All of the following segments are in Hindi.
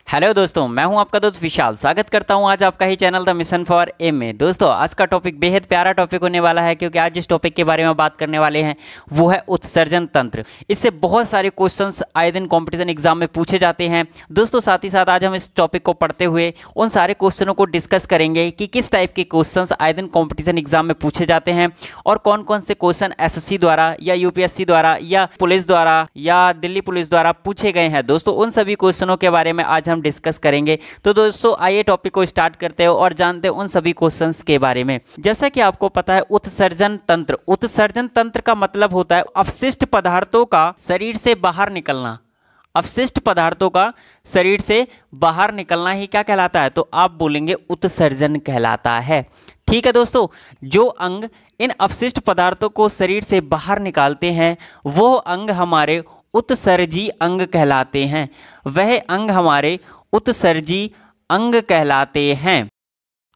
हेलो दोस्तों, मैं हूं आपका दोस्त विशाल। स्वागत करता हूं आज आपका ही channel the mission for M में। दोस्तों, आज का टॉपिक बेहद प्यारा टॉपिक होने वाला है, क्योंकि आज जिस टॉपिक के बारे में बात करने वाले हैं वो है उत्सर्जन तंत्र। इससे बहुत सारे क्वेश्चंस आए दिन कॉम्पिटिशन एग्जाम में पूछे जाते हैं। दोस्तों, साथ ही साथ आज हम इस टॉपिक को पढ़ते हुए उन सारे क्वेश्चनों को डिस्कस करेंगे कि किस टाइप के क्वेश्चंस आए दिन कॉम्पिटिशन एग्जाम में पूछे जाते हैं और कौन कौन से क्वेश्चन एसएससी द्वारा या यूपीएससी द्वारा या पुलिस द्वारा या दिल्ली पुलिस द्वारा पूछे गए हैं। दोस्तों, उन सभी क्वेश्चनों के बारे में आज हम डिस्कस करेंगे। तो दोस्तों, आइए टॉपिक को स्टार्ट करते हैं और जानते हैं उन सभी क्वेश्चंस के बारे में। जैसा कि आपको पता है, उत्सर्जन तंत्र। उत्सर्जन तंत्र का मतलब होता है अपशिष्ट पदार्थों का शरीर से बाहर निकलना। अपशिष्ट पदार्थों का शरीर से बाहर निकलना ही क्या कहलाता है? तो आप बोलेंगे उत्सर्जन कहलाता है। ठीक है दोस्तों, जो अंग इन अपशिष्ट पदार्थों को शरीर से बाहर निकालते हैं वो अंग हमारे उत्सर्जी अंग कहलाते हैं। वह अंग हमारे उत्सर्जी अंग कहलाते हैं।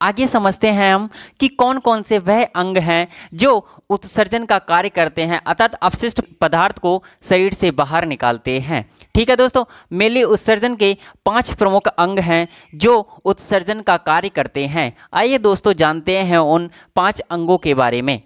आगे समझते हैं हम कि कौन कौन से वह अंग हैं जो उत्सर्जन का कार्य करते हैं, अर्थात अपशिष्ट पदार्थ को शरीर से बाहर निकालते हैं। ठीक है दोस्तों, मेनली उत्सर्जन के 5 प्रमुख अंग हैं जो उत्सर्जन का कार्य करते हैं। आइए दोस्तों जानते हैं उन 5 अंगों के बारे में।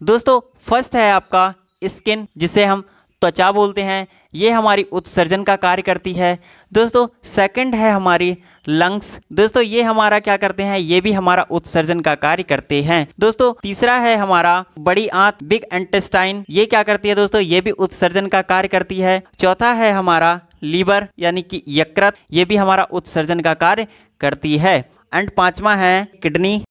दोस्तों, फर्स्ट है आपका स्किन, जिसे हम त्वचा बोलते हैं। ये हमारी उत्सर्जन का कार्य करती है। दोस्तों, सेकंड है हमारी लंग्स। दोस्तों, ये हमारा क्या करते हैं? ये भी हमारा उत्सर्जन का कार्य करते हैं। दोस्तों, तीसरा है हमारा बड़ी आंत, बिग इंटेस्टाइन। ये क्या करती है दोस्तों? ये भी उत्सर्जन का कार्य करती है। चौथा है हमारा लीवर यानी कि यकृत। ये भी हमारा उत्सर्जन का कार्य करती है। एंड 5वां है किडनी,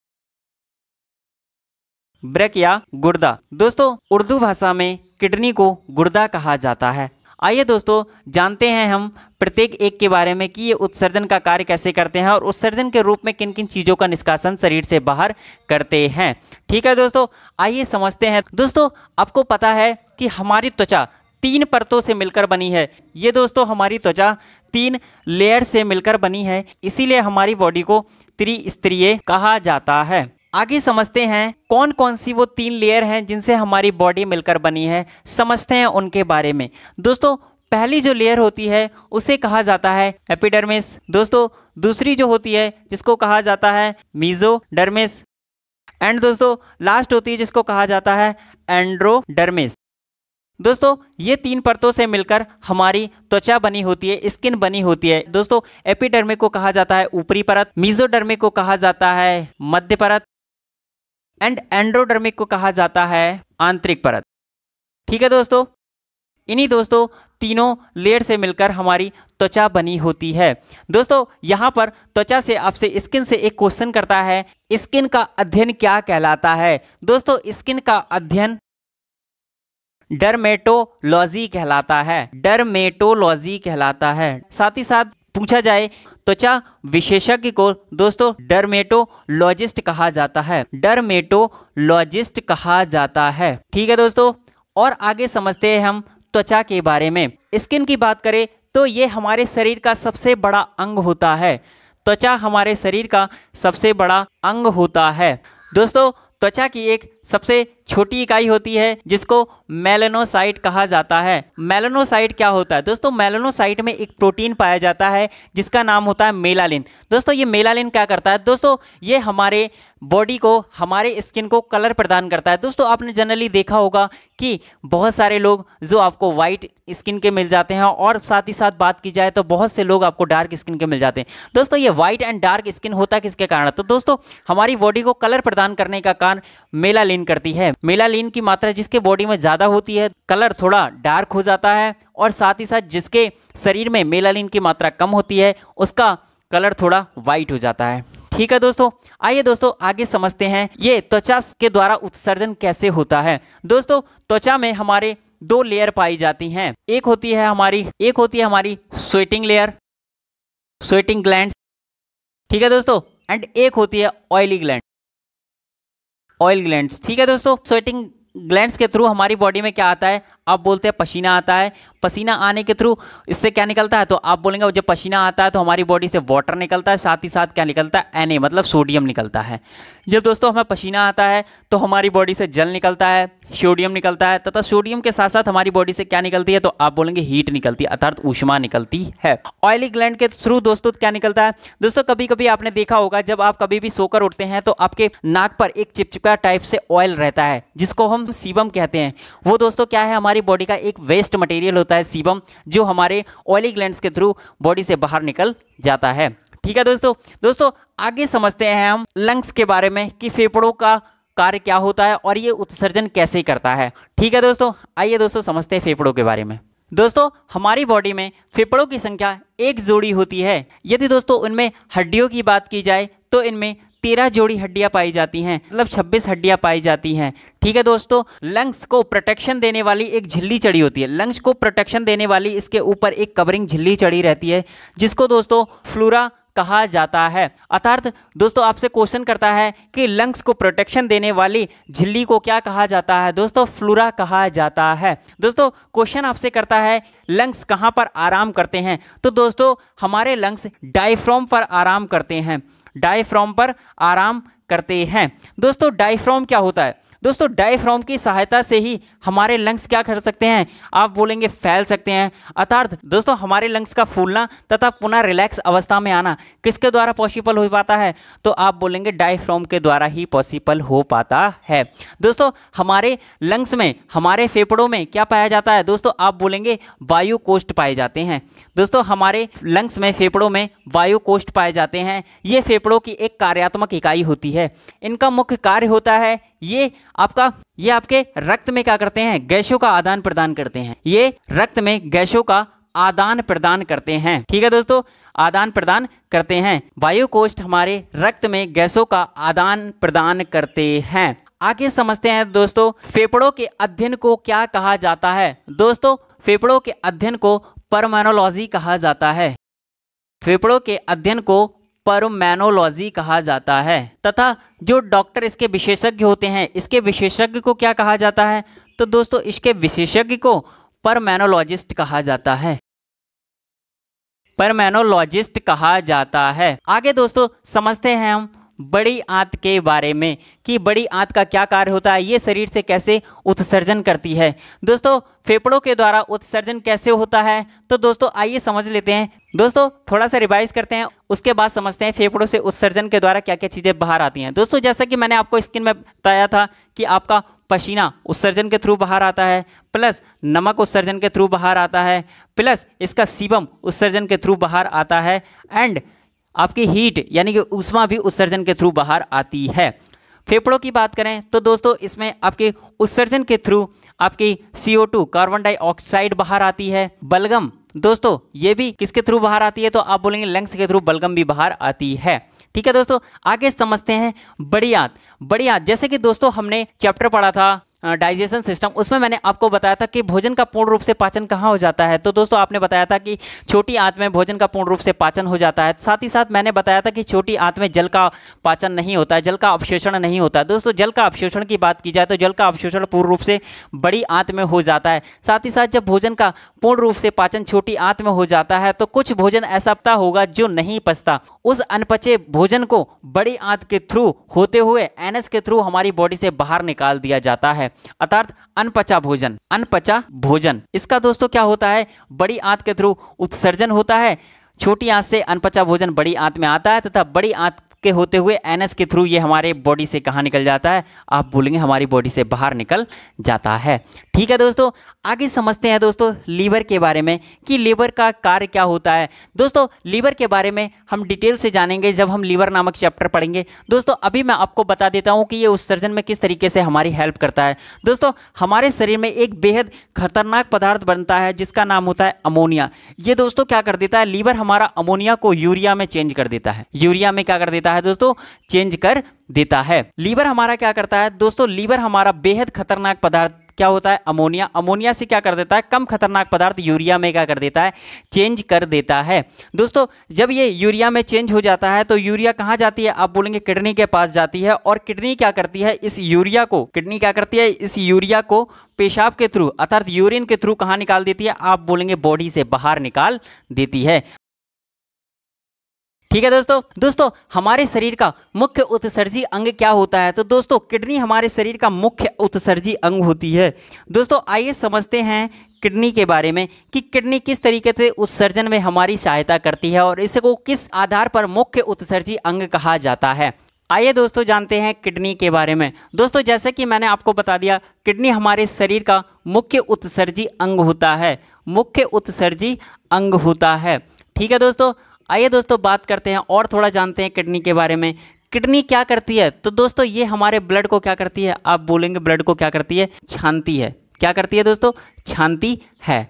ब्रेक या गुर्दा। दोस्तों, उर्दू भाषा में किडनी को गुर्दा कहा जाता है। आइए दोस्तों जानते हैं हम प्रत्येक एक के बारे में कि ये उत्सर्जन का कार्य कैसे करते हैं और उत्सर्जन के रूप में किन किन चीज़ों का निष्कासन शरीर से बाहर करते हैं। ठीक है दोस्तों, आइए समझते हैं। दोस्तों, आपको पता है कि हमारी त्वचा 3 परतों से मिलकर बनी है। ये दोस्तों हमारी त्वचा 3 लेयर से मिलकर बनी है, इसीलिए हमारी बॉडी को त्रिस्तरीय कहा जाता है। आगे समझते हैं कौन कौन सी वो 3 लेयर हैं जिनसे हमारी बॉडी मिलकर बनी है। समझते हैं उनके बारे में। दोस्तों, पहली जो लेयर होती है उसे कहा जाता है एपिडर्मिस। दोस्तों, दूसरी जो होती है जिसको कहा जाता है मेसोडर्मिस। एंड दोस्तों लास्ट होती है जिसको कहा जाता है एंड्रोडर्मिस। दोस्तों, ये 3 परतों से मिलकर हमारी त्वचा बनी होती है, स्किन बनी होती है। दोस्तों, एपिडर्मिक को कहा जाता है ऊपरी परत, मेसोडर्मिक को कहा जाता है मध्य परत एंड एंड्रोडर्मिक को कहा जाता है आंतरिक परत। ठीक है दोस्तों, इन्हीं दोस्तों तीनों लेयर से मिलकर हमारी त्वचा बनी होती है। दोस्तों, यहाँ पर त्वचा से आपसे स्किन से एक क्वेश्चन करता है, स्किन का अध्ययन क्या कहलाता है? दोस्तों, स्किन का अध्ययन डर्मेटोलॉजी कहलाता है। डर्मेटोलॉजी कहलाता है। साथ ही साथ पूछा जाए त्वचा विशेषज्ञ को दोस्तों डर्मेटोलॉजिस्ट कहा जाता है। डर्मेटोलॉजिस्ट कहा जाता है। ठीक है दोस्तों, और आगे समझते हैं हम त्वचा के बारे में। स्किन की बात करें तो ये हमारे शरीर का सबसे बड़ा अंग होता है। त्वचा हमारे शरीर का सबसे बड़ा अंग होता है। दोस्तों, त्वचा की एक सबसे छोटी इकाई होती है जिसको मेलानोसाइट कहा जाता है। मेलानोसाइट क्या होता है? दोस्तों, मेलानोसाइट में एक प्रोटीन पाया जाता है जिसका नाम होता है मेलानिन। दोस्तों, ये मेलानिन क्या करता है? दोस्तों, ये हमारे बॉडी को, हमारे स्किन को कलर प्रदान करता है। दोस्तों, आपने जनरली देखा होगा कि बहुत सारे लोग जो आपको वाइट स्किन के मिल जाते हैं और साथ ही साथ बात की जाए तो बहुत से लोग आपको डार्क स्किन के मिल जाते हैं। दोस्तों, ये वाइट एंड डार्क स्किन होता है किसके कारण? तो दोस्तों, हमारी बॉडी को कलर प्रदान करने का काम मेलानिन करती है। मेलानिन की मात्रा जिसके बॉडी में ज़्यादा होती है, कलर थोड़ा डार्क हो जाता है, और साथ ही साथ जिसके शरीर में मेलानिन की मात्रा कम होती है उसका कलर थोड़ा वाइट हो जाता है। ठीक है दोस्तों, आइए दोस्तों आगे समझते हैं ये त्वचा के द्वारा उत्सर्जन कैसे होता है। दोस्तों, त्वचा में हमारे 2 लेयर पाई जाती हैं। एक होती है हमारी स्वेटिंग लेयर, स्वेटिंग ग्लैंड्स। ठीक है दोस्तों, एंड एक होती है ऑयली ग्लैंड, ऑयल ग्लैंड्स। ठीक है दोस्तों, स्वेटिंग ग्लैंड्स के थ्रू हमारी बॉडी में क्या आता है? आप बोलते हैं पसीना आता है, पसीना आने के थ्रू इससे क्या निकलता है, तो आप बोलेंगे जब पसीना आता है तो हमारी बॉडी से वाटर निकलता है, साथ ही साथ क्या निकलता है, Na मतलब सोडियम निकलता है। जब दोस्तों हमें पसीना आता है तो हमारी बॉडी से जल निकलता है, सोडियम निकलता है, तथा सोडियम के साथ साथ हमारी बॉडी से क्या निकलती है, तो आप बोलेंगे हीट निकलती है, अर्थात ऊष्मा निकलती है। ऑयली ग्लैंड के थ्रू दोस्तों क्या निकलता है, दोस्तों कभी कभी आपने देखा होगा जब आप कभी भी सोकर उठते हैं तो आपके नाक पर एक चिपचिपा टाइप से ऑयल रहता है जिसको हम सीबम कहते हैं। वो दोस्तों क्या है, हमारी बॉडी का एक वेस्ट मटेरियल होता है सीबम, जो हमारे ऑयली ग्लैंड्स के थ्रू बॉडी से बाहर निकल जाता है। ठीक है दोस्तों आगे समझते हैं हम लंग्स के बारे में कि फेफड़ों का कार्य क्या होता है और ये उत्सर्जन कैसे करता है। ठीक है दोस्तों, आइए दोस्तों समझते हैं फेफड़ों के बारे में। दोस्तों हमारी बॉडी में फेफड़ों की संख्या एक जोड़ी होती है। यदि दोस्तों उनमें हड्डियों की बात की जाए तो इनमें 13 जोड़ी हड्डियां पाई जाती हैं, मतलब 26 हड्डियां पाई जाती हैं। ठीक है दोस्तों, लंग्स को प्रोटेक्शन देने वाली एक झिल्ली चढ़ी होती है। लंग्स को प्रोटेक्शन देने वाली इसके ऊपर एक कवरिंग झिल्ली चढ़ी रहती है जिसको दोस्तों फ्लोरा कहा जाता है। अर्थात दोस्तों आपसे क्वेश्चन करता है कि लंग्स को प्रोटेक्शन देने वाली झिल्ली को क्या कहा जाता है, दोस्तों फ्लोरा कहा जाता है। दोस्तों क्वेश्चन आपसे करता है लंग्स कहाँ पर आराम करते हैं, तो दोस्तों हमारे लंग्स डायफ्राम पर आराम करते हैं, डायफ्राम पर आराम करते हैं। दोस्तों डायफ्राम क्या होता है, दोस्तों डायफ्राम की सहायता से ही हमारे लंग्स क्या कर सकते हैं, आप बोलेंगे फैल सकते हैं। अर्थात दोस्तों हमारे लंग्स का फूलना तथा पुनः रिलैक्स अवस्था में आना किसके द्वारा पॉसिबल हो पाता है, तो आप बोलेंगे डायफ्राम के द्वारा ही पॉसिबल हो पाता है। दोस्तों हमारे लंग्स में, हमारे फेफड़ों में क्या पाया जाता है, दोस्तों आप बोलेंगे वायु कोष्ठ पाए जाते हैं। दोस्तों हमारे लंग्स में, फेफड़ों में वायु कोष्ठ पाए जाते हैं। ये फेफड़ों की एक कार्यात्मक इकाई होती है। इनका मुख्य कार्य होता है ये आपके रक्त में क्या करते हैं, गैसों का आदान प्रदान करते हैं। ये रक्त में गैसों का आदान प्रदान करते हैं। ठीक है दोस्तों, आदान प्रदान करते हैं। वायु कोष्ठ हमारे रक्त में गैसों का आदान प्रदान करते हैं। आगे समझते हैं दोस्तों फेफड़ों के अध्ययन को क्या कहा जाता है। दोस्तों फेफड़ों के अध्ययन को परमेनोलॉजी कहा जाता है। फेफड़ों के अध्ययन को परमेनोलॉजी कहा जाता है तथा जो डॉक्टर इसके विशेषज्ञ होते हैं, इसके विशेषज्ञ को क्या कहा जाता है, तो दोस्तों इसके विशेषज्ञ को परमेनोलॉजिस्ट कहा जाता है, परमेनोलॉजिस्ट कहा जाता है। आगे दोस्तों समझते हैं हम बड़ी आंत के बारे में कि बड़ी आंत का क्या कार्य होता है, ये शरीर से कैसे उत्सर्जन करती है। दोस्तों फेफड़ों के द्वारा उत्सर्जन कैसे होता है, तो दोस्तों आइए समझ लेते हैं। दोस्तों थोड़ा सा रिवाइज करते हैं, उसके बाद समझते हैं फेफड़ों से उत्सर्जन के द्वारा क्या क्या चीज़ें बाहर आती हैं। दोस्तों जैसा कि मैंने आपको स्क्रीन में बताया था कि आपका पसीना उत्सर्जन के थ्रू बाहर आता है, प्लस नमक उत्सर्जन के थ्रू बाहर आता है, प्लस इसका सीबम उत्सर्जन के थ्रू बाहर आता है, एंड आपकी हीट यानी कि ऊष्मा भी उत्सर्जन के थ्रू बाहर आती है। फेफड़ों की बात करें तो दोस्तों इसमें आपके उत्सर्जन के थ्रू आपकी CO2 कार्बन डाइऑक्साइड बाहर आती है। बलगम दोस्तों ये भी किसके थ्रू बाहर आती है, तो आप बोलेंगे लंग्स के थ्रू बलगम भी बाहर आती है। ठीक है दोस्तों, आगे समझते हैं बड़ी आंत। बड़ी आंत जैसे कि दोस्तों हमने चैप्टर पढ़ा था डाइजेशन सिस्टम, उसमें मैंने आपको बताया था कि भोजन का पूर्ण रूप से पाचन कहाँ हो जाता है, तो दोस्तों आपने बताया था कि छोटी आंत में भोजन का पूर्ण रूप से पाचन हो जाता है। साथ ही साथ मैंने बताया था कि छोटी आंत में जल का पाचन नहीं होता है, जल का अवशोषण नहीं होता है। दोस्तों जल का अवशोषण की बात की जाए तो जल का अवशोषण पूर्ण रूप से बड़ी आंत में हो जाता है। साथ ही साथ जब भोजन का पूर्ण रूप से पाचन छोटी आंत में हो जाता है तो कुछ भोजन ऐसा होगा जो नहीं पचता, उस अनपचे भोजन को बड़ी आंत के थ्रू होते हुए एनएस के थ्रू हमारी बॉडी से बाहर निकाल दिया जाता है, अर्थात अनपचा भोजन। अनपचा भोजन इसका दोस्तों क्या होता है, बड़ी आंत के थ्रू उत्सर्जन होता है। छोटी आंत से अनपचा भोजन बड़ी आंत में आता है तथा बड़ी आंत के होते हुए एनएस के थ्रू ये हमारे बॉडी से कहाँ निकल जाता है, आप बोलेंगे हमारी बॉडी से बाहर निकल जाता है। ठीक है दोस्तों, आगे समझते हैं दोस्तों लीवर के बारे में कि लीवर का कार्य क्या होता है। दोस्तों लीवर के बारे में हम डिटेल से जानेंगे जब हम लीवर नामक चैप्टर पढ़ेंगे। दोस्तों अभी मैं आपको बता देता हूँ कि ये उत्सर्जन में किस तरीके से हमारी हेल्प करता है। दोस्तों हमारे शरीर में एक बेहद खतरनाक पदार्थ बनता है जिसका नाम होता है अमोनिया। ये दोस्तों क्या कर देता है, लीवर हमारा अमोनिया को यूरिया में चेंज कर देता है। यूरिया में क्या कर देता है दोस्तों, चेंज कर देता है। लीवर हमारा क्या करता है दोस्तों, लीवर हमारा बेहद खतरनाक पदार्थ क्या होता है अमोनिया। अमोनिया से क्या कर देता है, कम खतरनाक पदार्थ यूरिया में क्या कर देता है, चेंज कर देता है। दोस्तों जब ये यूरिया में चेंज हो जाता है तो यूरिया कहाँ जाती है, आप बोलेंगे किडनी के पास जाती है। और किडनी क्या करती है, इस यूरिया को, किडनी क्या करती है, इस यूरिया को पेशाब के थ्रू अर्थात यूरिन के थ्रू कहाँ निकाल देती है, आप बोलेंगे बॉडी से बाहर निकाल देती है। ठीक है दोस्तों हमारे शरीर का मुख्य उत्सर्जी अंग क्या होता है, तो दोस्तों किडनी हमारे शरीर का मुख्य उत्सर्जी अंग होती है। दोस्तों आइए समझते हैं किडनी के बारे में कि किडनी किस तरीके से उत्सर्जन में हमारी सहायता करती है और इसको किस आधार पर मुख्य उत्सर्जी अंग कहा जाता है। आइए दोस्तों जानते हैं किडनी के बारे में। दोस्तों जैसे कि मैंने आपको बता दिया, किडनी हमारे शरीर का मुख्य उत्सर्जी अंग होता है, मुख्य उत्सर्जी अंग होता है। ठीक है दोस्तों, आइए दोस्तों बात करते हैं और थोड़ा जानते हैं किडनी के बारे में। किडनी क्या करती है, तो दोस्तों ये हमारे ब्लड को क्या करती है, आप बोलेंगे ब्लड को क्या करती है, छानती है। क्या करती है दोस्तों, छानती है।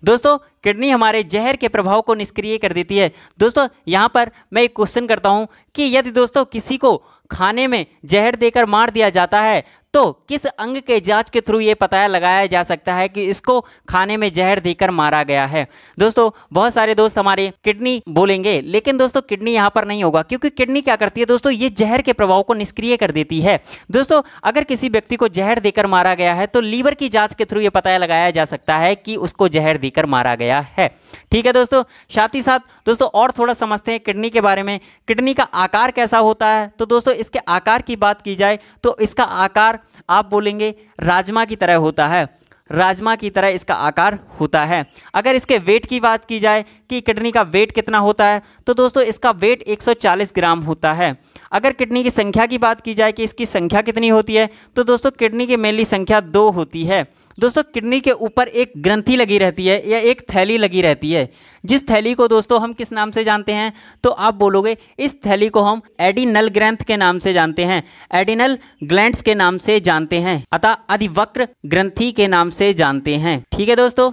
दोस्तों किडनी हमारे जहर के प्रभाव को निष्क्रिय कर देती है। दोस्तों यहाँ पर मैं एक क्वेश्चन करता हूँ कि यदि दोस्तों किसी को खाने में जहर देकर मार दिया जाता है तो किस अंग के जांच के थ्रू ये पता लगाया जा सकता है कि इसको खाने में जहर देकर मारा गया है। दोस्तों बहुत सारे दोस्त हमारे किडनी बोलेंगे, लेकिन दोस्तों किडनी यहाँ पर नहीं होगा, क्योंकि किडनी क्या करती है दोस्तों, ये जहर के प्रभाव को निष्क्रिय कर देती है। दोस्तों अगर किसी व्यक्ति को जहर देकर मारा गया है तो लीवर की जांच के थ्रू ये पता लगाया जा सकता है कि उसको जहर देकर मारा गया है। ठीक है दोस्तों, साथ ही साथ दोस्तों और थोड़ा समझते हैं किडनी के बारे में। किडनी का आकार कैसा होता है, तो दोस्तों इसके आकार की बात की जाए तो इसका आकार आप बोलेंगे राजमा की तरह होता है, राजमा की तरह इसका आकार होता है। अगर इसके वेट की बात की जाए कि किडनी का वेट कितना होता है, तो दोस्तों इसका वेट 140 ग्राम होता है। अगर किडनी की संख्या की बात की जाए कि इसकी संख्या कितनी होती है, तो दोस्तों किडनी की मेनली संख्या 2 होती है। दोस्तों किडनी के ऊपर एक ग्रंथि लगी रहती है या एक थैली लगी रहती है, जिस थैली को दोस्तों हम किस नाम से जानते हैं, तो आप बोलोगे इस थैली को हम एडिनल ग्रंथ के नाम से जानते हैं, एडिनल ग्लैंड्स के नाम से जानते हैं, अतः अधिवक्र ग्रंथि के नाम से जानते हैं। ठीक है दोस्तों,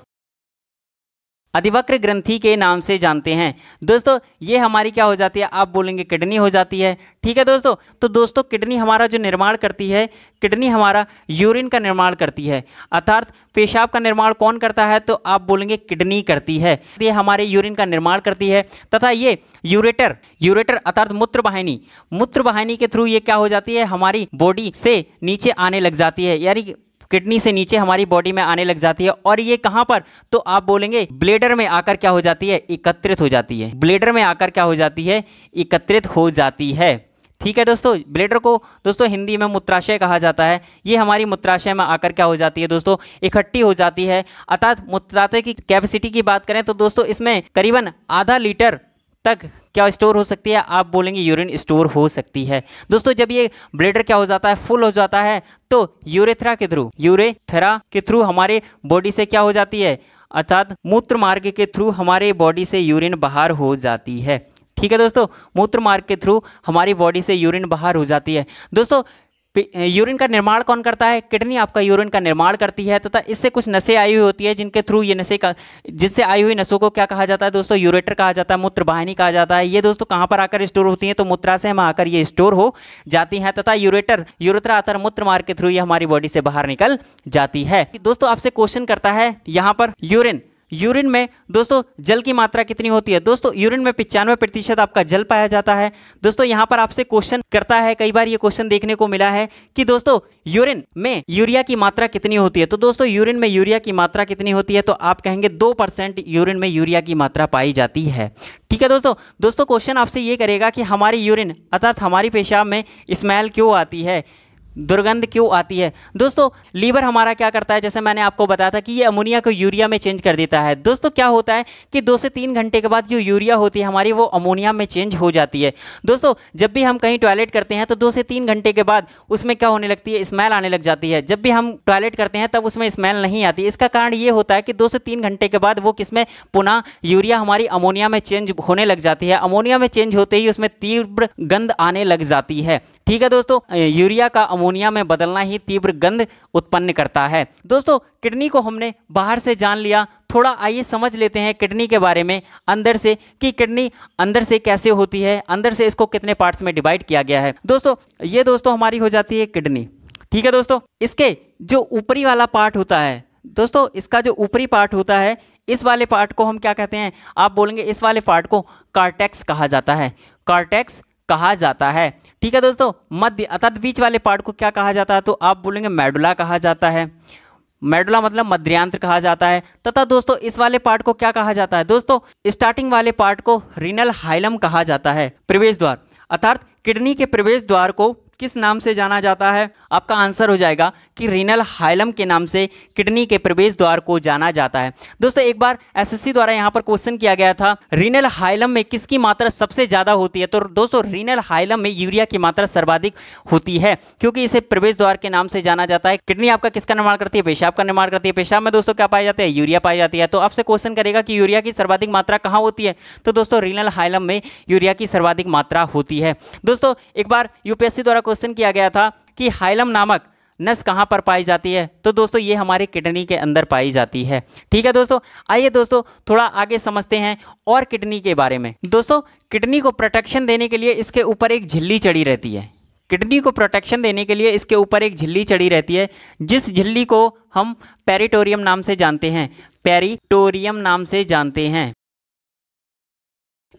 अधिवक्र ग्रंथि के नाम से जानते हैं। दोस्तों ये हमारी क्या हो जाती है, आप बोलेंगे किडनी हो जाती है। ठीक है दोस्तों, तो दोस्तों किडनी हमारा जो निर्माण करती है, किडनी हमारा यूरिन का निर्माण करती है, अर्थात पेशाब का निर्माण कौन करता है, तो आप बोलेंगे किडनी करती है। ये हमारे यूरिन का निर्माण करती है तथा ये यूरेटर अर्थात मूत्रवाहिनी के थ्रू ये क्या हो जाती है, हमारी बॉडी से नीचे आने लग जाती है, यानी किडनी से नीचे हमारी बॉडी में आने लग जाती है। और ये कहां पर, तो आप बोलेंगे ब्लेडर में आकर क्या हो जाती है, एकत्रित हो जाती है। ब्लेडर में आकर क्या हो जाती है, एकत्रित हो जाती है। ठीक है दोस्तों, ब्लेडर को दोस्तों हिंदी में मूत्राशय कहा जाता है। ये हमारी मूत्राशय में आकर क्या हो जाती है दोस्तों, इकट्ठी हो जाती है। अर्थात मूत्राशय की कैपेसिटी की बात करें तो दोस्तों इसमें करीबन आधा लीटर तक क्या स्टोर हो सकती है, आप बोलेंगे यूरिन स्टोर हो सकती है। दोस्तों जब ये ब्लेडर क्या हो जाता है, फुल हो जाता है, तो यूरेथ्रा के थ्रू हमारे बॉडी से क्या हो जाती है, अर्थात मूत्र मार्ग के थ्रू हमारे बॉडी से यूरिन बाहर हो जाती है। ठीक है दोस्तों, मूत्र मार्ग के थ्रू हमारी बॉडी से यूरिन बाहर हो जाती है। दोस्तों यूरिन का निर्माण कौन करता है, किडनी आपका यूरिन का निर्माण करती है तथा इससे कुछ नसें आई हुई होती है, जिनके थ्रू ये नसें का जिससे आई हुई नसों को क्या कहा जाता है दोस्तों, यूरेटर कहा जाता है, मूत्रवाहिनी कहा जाता है। ये दोस्तों कहाँ पर आकर स्टोर होती हैं, तो मूत्राशय में आकर ये स्टोर हो जाती हैं तथा यूरेथ्रा अर्थात मूत्र मार्ग के थ्रू ये हमारी बॉडी से बाहर निकल जाती है। दोस्तों आपसे क्वेश्चन करता है यहाँ पर, यूरिन में दोस्तों जल की मात्रा कितनी होती है, दोस्तों यूरिन में 95% आपका जल पाया जाता है। दोस्तों यहाँ पर आपसे क्वेश्चन करता है, कई बार ये क्वेश्चन देखने को मिला है कि दोस्तों यूरिन में यूरिया की मात्रा कितनी होती है, तो दोस्तों यूरिन में यूरिया की मात्रा कितनी होती है, तो आप कहेंगे 2% यूरिन में यूरिया की मात्रा पाई जाती है। ठीक है दोस्तों क्वेश्चन आपसे ये करेगा कि हमारी यूरिन अर्थात हमारी पेशाब में स्मेल क्यों आती है, दुर्गंध क्यों आती है। दोस्तों लीवर हमारा क्या करता है, जैसे मैंने आपको बताया था कि ये अमोनिया को यूरिया में चेंज कर देता है। दोस्तों क्या होता है कि 2 से 3 घंटे के बाद जो यूरिया होती है हमारी, वो अमोनिया में चेंज हो जाती है। दोस्तों जब भी हम कहीं टॉयलेट करते हैं तो 2 से 3 घंटे के बाद उसमें क्या होने लगती है, स्मेल आने लग जाती है। जब भी हम टॉयलेट करते हैं तब उसमें स्मेल नहीं आती। इसका कारण ये होता है कि 2 से 3 घंटे के बाद वो किसमें पुनः यूरिया हमारी अमोनिया में चेंज होने लग जाती है। अमोनिया में चेंज होते ही उसमें तीव्र गंध आने लग जाती है। ठीक है दोस्तों, यूरिया का अमोनिया में बदलना ही तीव्र गंध उत्पन्न करता है। दोस्तों किडनी को हमने बाहर से जान लिया, थोड़ा आइए समझ लेते हैं किडनी के बारे में अंदर से कि किडनी अंदर से कैसे होती है, अंदर से इसको कितने पार्ट्स में डिवाइड किया गया है। दोस्तों ये दोस्तों हमारी हो जाती है किडनी। ठीक है दोस्तों, इसके जो ऊपरी वाला पार्ट होता है दोस्तों, इसका जो ऊपरी पार्ट होता है, इस वाले पार्ट को हम क्या कहते हैं, आप बोलेंगे इस वाले पार्ट को कार्टेक्स कहा जाता है, कार्टेक्स कहा जाता है। ठीक है दोस्तों, मध्य अर्थात बीच वाले पार्ट को क्या कहा जाता है, तो आप बोलेंगे मेडुला कहा जाता है, मेडुला मतलब मध्यांत्र कहा जाता है। तथा दोस्तों इस वाले पार्ट को क्या कहा जाता है, दोस्तों स्टार्टिंग वाले पार्ट को रीनल हाइलम कहा जाता है, प्रवेश द्वार, अर्थात किडनी के प्रवेश द्वार को किस नाम से जाना जाता है, आपका आंसर हो जाएगा कि रीनल हाइलम के नाम से किडनी के प्रवेश द्वार को जाना जाता है। दोस्तों एक बार एसएससी द्वारा यहाँ पर क्वेश्चन किया गया था, रीनल हाइलम में किसकी मात्रा सबसे ज्यादा होती है, तो दोस्तों रीनल हाइलम में यूरिया की मात्रा सर्वाधिक होती है, क्योंकि इसे प्रवेश द्वार के नाम से जाना जाता है। किडनी आपका किसका निर्माण करती है, पेशाब का निर्माण करती है, पेशाब में दोस्तों क्या पाया जाता है, यूरिया पाई जाती है। तो आपसे क्वेश्चन करेगा कि यूरिया की सर्वाधिक मात्रा कहाँ होती है, तो दोस्तों रीनल हाइलम में यूरिया की सर्वाधिक मात्रा होती है। दोस्तों एक बार यूपीएससी द्वारा क्वेश्चन किया गया था कि हाइलम नामक नस कहां पर पाई जाती है, तो दोस्तों ये हमारी किडनी के अंदर पाई जाती है। ठीक है दोस्तों, आइए दोस्तों थोड़ा आगे समझते हैं और किडनी के बारे में। दोस्तों किडनी को प्रोटेक्शन देने के लिए इसके ऊपर एक झिल्ली चढ़ी रहती है, किडनी को प्रोटेक्शन देने के लिए इसके ऊपर एक झिल्ली चढ़ी रहती है, जिस झिल्ली को हम पेरिटोरियम नाम से जानते हैं, पेरिटोरियम नाम से जानते हैं,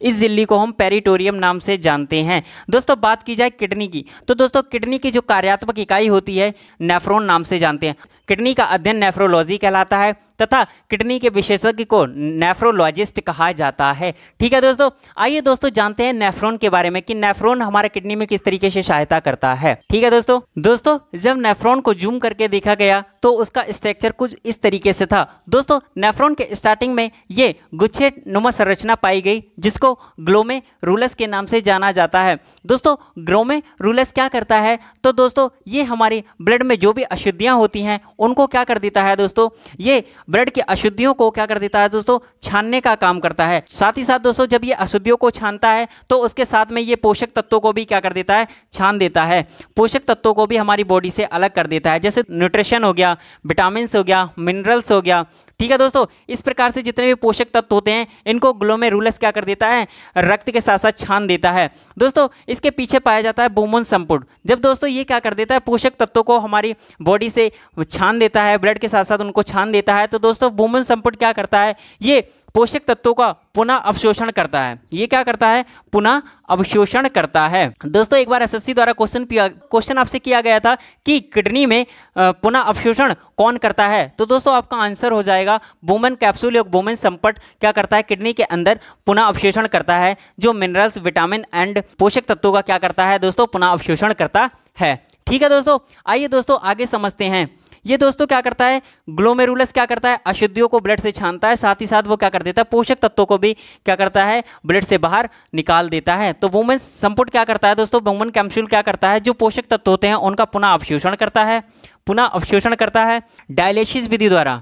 इस झिल्ली को हम पेरिटोरियम नाम से जानते हैं। दोस्तों बात की जाए किडनी की, तो दोस्तों किडनी की जो कार्यात्मक इकाई होती है नेफ्रॉन नाम से जानते हैं। किडनी का अध्ययन नेफ्रोलॉजी कहलाता है तथा किडनी के विशेषज्ञ को नेफ्रोलॉजिस्ट कहा जाता है। ठीक है दोस्तों, आइए दोस्तों जानते हैं नेफ्रॉन के बारे में कि नेफ्रॉन हमारे किडनी में किस तरीके से सहायता करता है। ठीक है दोस्तों जब नेफ्रॉन को जूम करके देखा गया तो उसका स्ट्रक्चर कुछ इस तरीके से था। दोस्तों नेफ्रॉन के स्टार्टिंग में ये गुच्छे नुमा संरचना पाई गई, जिसको ग्लोमेरुलस के नाम से जाना जाता है। दोस्तों ग्लोमेरुलस क्या करता है, तो दोस्तों ये हमारी ब्लड में जो भी अशुद्धियां होती हैं उनको क्या कर देता है, दोस्तों ये ब्लड की अशुद्धियों को क्या कर देता है, दोस्तों छानने का काम करता है। साथ ही साथ दोस्तों जब ये अशुद्धियों को छानता है तो उसके साथ में ये पोषक तत्वों को भी क्या कर देता है, छान देता है, पोषक तत्वों को भी हमारी बॉडी से अलग कर देता है, जैसे न्यूट्रिशन हो गया, विटामिन हो गया, मिनरल्स हो गया। ठीक है दोस्तों, इस प्रकार से जितने भी पोषक तत्व होते हैं इनको ग्लोमेरुलस क्या कर देता है, रक्त के साथ साथ छान देता है। दोस्तों इसके पीछे पाया जाता है बोमन संपुट। जब दोस्तों ये क्या कर देता है, पोषक तत्वों को हमारी बॉडी से छान देता है, ब्लड के साथ साथ उनको छान देता है, तो दोस्तों बोमन संपुट क्या करता है, ये पोषक तत्वों का पुनः अवशोषण करता है। ये क्या करता है, पुनः अवशोषण करता है। दोस्तों एक बार एसएससी द्वारा क्वेश्चन आपसे किया गया था कि किडनी में पुनः अवशोषण कौन करता है, तो दोस्तों आपका आंसर हो जाएगा बोमन कैप्सूल या बोमन संपट क्या करता है, किडनी के अंदर पुनः अवशोषण करता है, जो मिनरल्स, विटामिन एंड पोषक तत्वों का क्या करता है, दोस्तों पुनः अवशोषण करता है। ठीक है दोस्तों, आइए दोस्तों आगे समझते हैं। ये दोस्तों क्या करता है, ग्लोमेरुलस क्या करता है, अशुद्धियों को ब्लड से छानता है, साथ ही साथ वो क्या कर देता है, पोषक तत्वों को भी क्या करता है, ब्लड से बाहर निकाल देता है। तो वुमेन संपुट क्या करता है, दोस्तों वुमेन कैप्सूल क्या करता है, जो पोषक तत्व होते हैं उनका पुनः अवशोषण करता है, पुनः अवशोषण करता है डायलिसिस विधि द्वारा।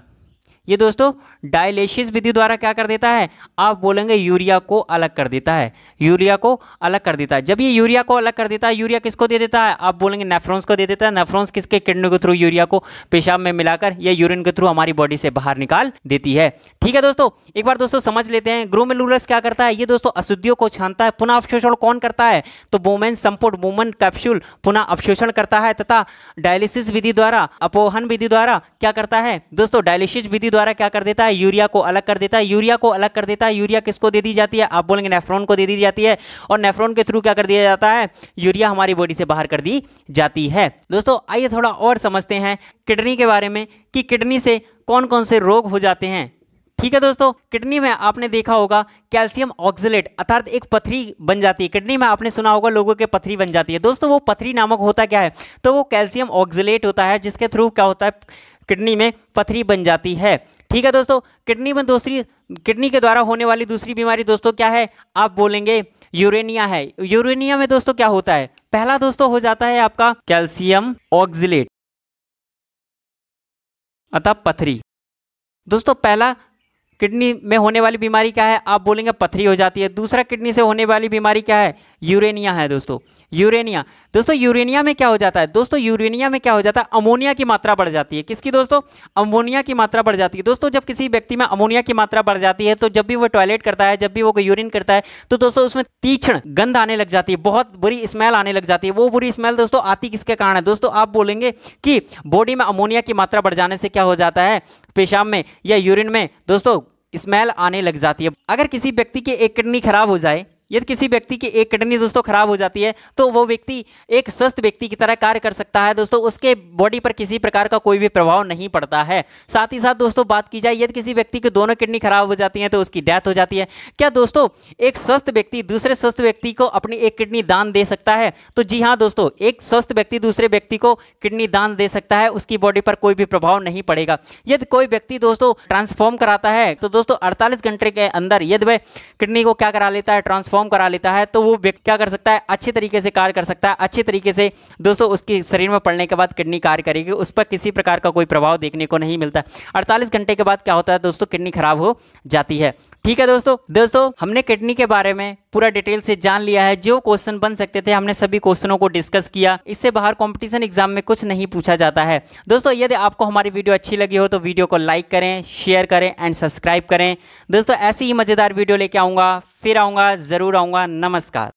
ये दोस्तों डायलिसिस विधि द्वारा क्या कर देता है, आप बोलेंगे यूरिया को अलग कर देता है, यूरिया को अलग कर देता है। जब ये यूरिया को अलग कर देता है, यूरिया किसको दे देता है, आप बोलेंगे नेफ्रॉन्स को दे देता है। नेफ्रॉन्स किसके, किडनी के थ्रू यूरिया को पेशाब में मिलाकर या यूरिन के थ्रू हमारी बॉडी से बाहर निकाल देती है। ठीक है दोस्तों, एक बार दोस्तों समझ लेते हैं ग्लोमेरुलस क्या करता है, ये दोस्तों अशुद्धियों को छानता है। पुनः अवशोषण कौन करता है, तो बोमेन संपुट, बोमन कैप्सूल पुनः अवशोषण करता है तथा डायलिसिस विधि द्वारा, अपोहन विधि द्वारा क्या करता है, दोस्तों डायलिसिस विधि द्वारा क्या कर देता है, यूरिया को अलग कर देता है। यूरिया को अलग कर देता है, यूरिया किसको दे दी जाती है, आप बोलेंगे नेफ्रॉन को दे दी जाती है, और नेफ्रॉन के थ्रू क्या कर दिया जाता है, यूरिया हमारी बॉडी से बाहर कर दी जाती है। दोस्तों आइए थोड़ा और समझते हैं किडनी के बारे में कि किडनी से कौन कौन से रोग हो जाते हैं। ठीक है दोस्तों, किडनी में आपने देखा होगा कैल्शियम ऑक्सलेट अर्थात एक पथरी बन जाती है। किडनी में आपने सुना होगा लोगों के पथरी बन जाती है। दोस्तों वो पथरी नामक होता क्या है, तो वो कैल्शियम ऑक्सलेट होता है, जिसके थ्रू क्या होता है, किडनी में पथरी बन जाती है। ठीक है दोस्तों, किडनी के द्वारा होने वाली दूसरी बीमारी दोस्तों क्या है, आप बोलेंगे यूरेनिया है। यूरेनिया में दोस्तों क्या होता है, पहला दोस्तों हो जाता है आपका कैल्शियम ऑक्सलेट अतः पथरी। दोस्तों पहला किडनी में होने वाली बीमारी क्या है? आप बोलेंगे पथरी हो जाती है। दूसरा किडनी से होने वाली बीमारी क्या है? यूरेनिया है दोस्तों, यूरेनिया। दोस्तों यूरेनिया में क्या हो जाता है? दोस्तों यूरेनिया में क्या हो जाता है? अमोनिया की मात्रा बढ़ जाती है। किसकी दोस्तों? अमोनिया की मात्रा बढ़ जाती है। दोस्तों जब किसी व्यक्ति में अमोनिया की मात्रा बढ़ जाती है तो जब भी वो टॉयलेट करता है, जब भी वो यूरिन करता है, तो दोस्तों उसमें तीक्ष्ण गंध आने लग जाती है, बहुत बुरी स्मेल आने लग जाती है। वो बुरी स्मेल दोस्तों आती किसके कारण है? दोस्तों आप बोलेंगे कि बॉडी में अमोनिया की मात्रा बढ़ जाने से क्या हो जाता है? पेशाब में या यूरिन में दोस्तों स्मेल आने लग जाती है। अगर किसी व्यक्ति की एक किडनी खराब हो जाए, यदि किसी व्यक्ति की एक किडनी दोस्तों खराब हो जाती है तो वो व्यक्ति एक स्वस्थ व्यक्ति की तरह कार्य कर सकता है दोस्तों, उसके बॉडी पर किसी प्रकार का कोई भी प्रभाव नहीं पड़ता है। साथ ही साथ दोस्तों बात की जाए, यदि किसी व्यक्ति की दोनों किडनी खराब हो जाती हैं तो उसकी डेथ हो जाती है। क्या दोस्तों एक स्वस्थ व्यक्ति दूसरे स्वस्थ व्यक्ति को अपनी एक किडनी दान दे सकता है? तो जी हाँ दोस्तों, एक स्वस्थ व्यक्ति दूसरे व्यक्ति को किडनी दान दे सकता है, उसकी बॉडी पर कोई भी प्रभाव नहीं पड़ेगा। यदि कोई व्यक्ति दोस्तों ट्रांसफॉर्म कराता है तो दोस्तों 48 घंटे के अंदर यदि वह किडनी को क्या करा लेता है? ट्रांसफॉर्म करा लेता है, तो वो व्यक्ति क्या कर सकता है? अच्छे तरीके से कार्य कर सकता है। अच्छे तरीके से दोस्तों उसके शरीर में पड़ने के बाद किडनी कार्य करेगी, उस पर किसी प्रकार का कोई प्रभाव देखने को नहीं मिलता। 48 घंटे के बाद क्या होता है दोस्तों? किडनी खराब हो जाती है। ठीक है दोस्तों हमने किडनी के बारे में पूरा डिटेल से जान लिया है। जो क्वेश्चन बन सकते थे हमने सभी क्वेश्चनों को डिस्कस किया। इससे बाहर कंपटीशन एग्जाम में कुछ नहीं पूछा जाता है। दोस्तों यदि आपको हमारी वीडियो अच्छी लगी हो तो वीडियो को लाइक करें, शेयर करें एंड सब्सक्राइब करें। दोस्तों ऐसी ही मजेदार वीडियो लेके आऊँगा, फिर आऊँगा, ज़रूर आऊँगा। नमस्कार।